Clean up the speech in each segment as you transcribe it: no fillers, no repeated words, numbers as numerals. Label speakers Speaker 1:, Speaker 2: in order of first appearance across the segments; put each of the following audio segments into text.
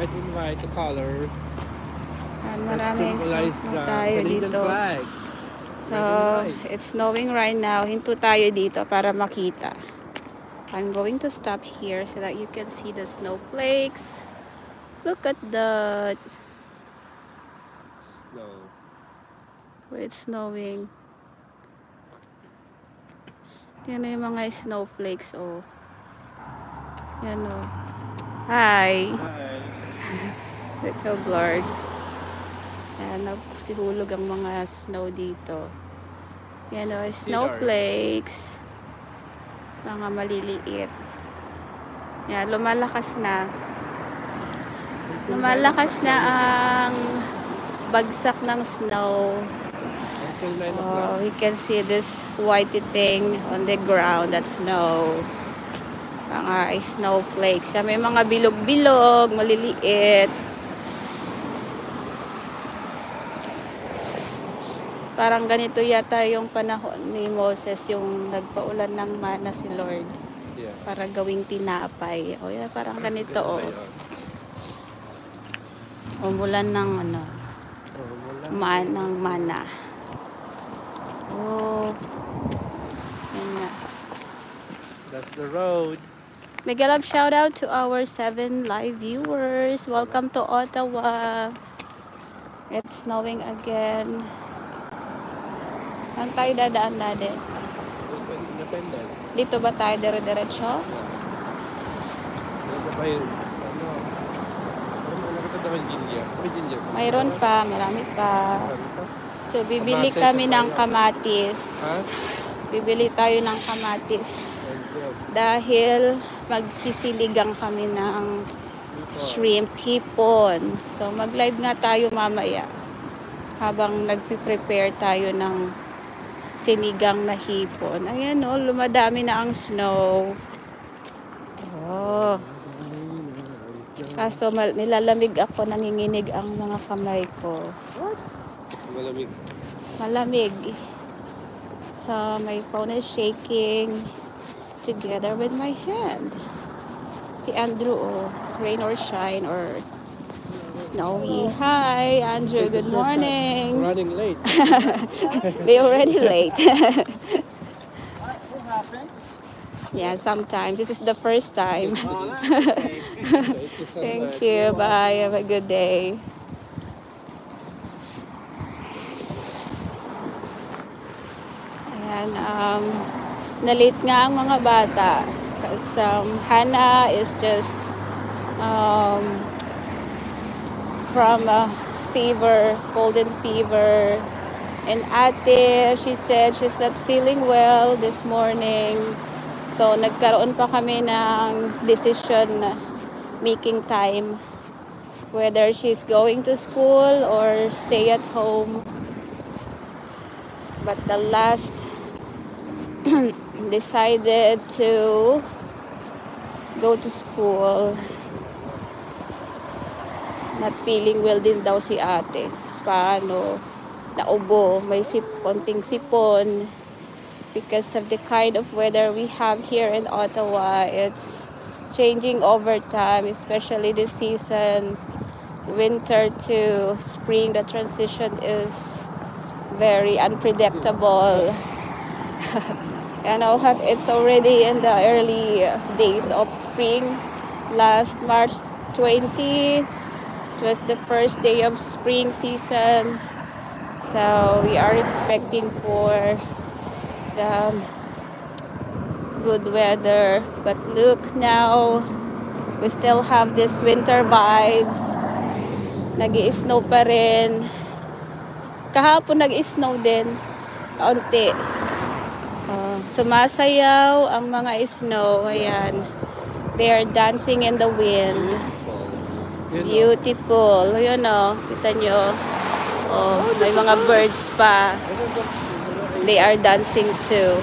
Speaker 1: Red and white, the color.
Speaker 2: Maraming snow tayo dito. So, it's snowing right now. Hinto tayo dito para makita. I'm going to stop here so that you can see the snowflakes. Look at the
Speaker 1: snow.
Speaker 2: It's snowing. Yan yung mga snowflakes, oh. Yan, oh. Hi.
Speaker 1: Hi.
Speaker 2: It's so blurred. Ayan, nagsihulog ang mga snow dito. Yan, oh, snowflakes. Mga maliliit. Yan, lumalakas na. Lumalakas na ang bagsak ng snow. Oh, you can see this whitey thing on the ground. That's snow. Mga snowflakes. May mga bilog-bilog, maliliit. Parang ganito yata yung panahon ni Moses, yung nagpaulan ng mana si Lord.
Speaker 1: Yeah.
Speaker 2: Para gawing tinapay. O yan, parang ganito, oh. Umulan ng ano, ng mana. Oh. Yan nga.
Speaker 1: That's the road.
Speaker 2: Mega love shout out to our 7 live viewers. Welcome to Ottawa. It's snowing again. Saan tayo dadaan natin? Dito ba tayo dire-diretso? Mayroon pa, marami pa. So, bibili kami ng kamatis. Bibili tayo ng kamatis. Dahil magsisiligang kami ng shrimp hipon. So, mag-live nga tayo mamaya. Habang nagpi-prepare tayo ng sinigang na hipon. Ayan, oh, lumadami na ang snow. Oh. Kaso nilalamig ako, nanginginig ang mga kamay ko.
Speaker 1: Malamig.
Speaker 2: Malamig. So, my phone is shaking together with my hand. Si Andrew, oh, rain or shine or snowy. Hi, Andrew. Good morning.
Speaker 1: Running late.
Speaker 2: They already late. Yeah, sometimes. This is the first time. Thank you. Bye. Have a good day. Ayan, na-late nga ang mga bata. Because Hannah is just from a fever, cold and fever. And Ate, she said she's not feeling well this morning. So, nagkaroon pa kami ng decision making time whether she's going to school or stay at home. But the last decided to go to school. Not feeling well din daw si ate. Paano? Naubo. May konting sipon. Because of the kind of weather we have here in Ottawa, it's changing over time, especially this season. Winter to spring, the transition is very unpredictable. And it's already in the early days of spring. Last March 20, it was the first day of spring season. So we are expecting for the good weather. But look now, we still have this winter vibes. Nag-i-snow pa rin. Kahapon nag-i-snow din. Kaunti. Sumasayaw ang mga snow. Ayan. They are dancing in the wind. Beautiful. Yun o. Kita nyo. Oh, may mga birds pa. They are dancing too.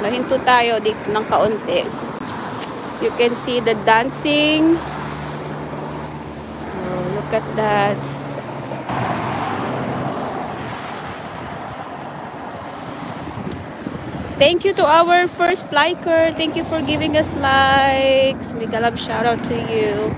Speaker 2: Hinto tayo dito ng kaunti. You can see the dancing. Oh, look at that. Thank you to our first liker. Thank you for giving us likes. Mega love shout out to you.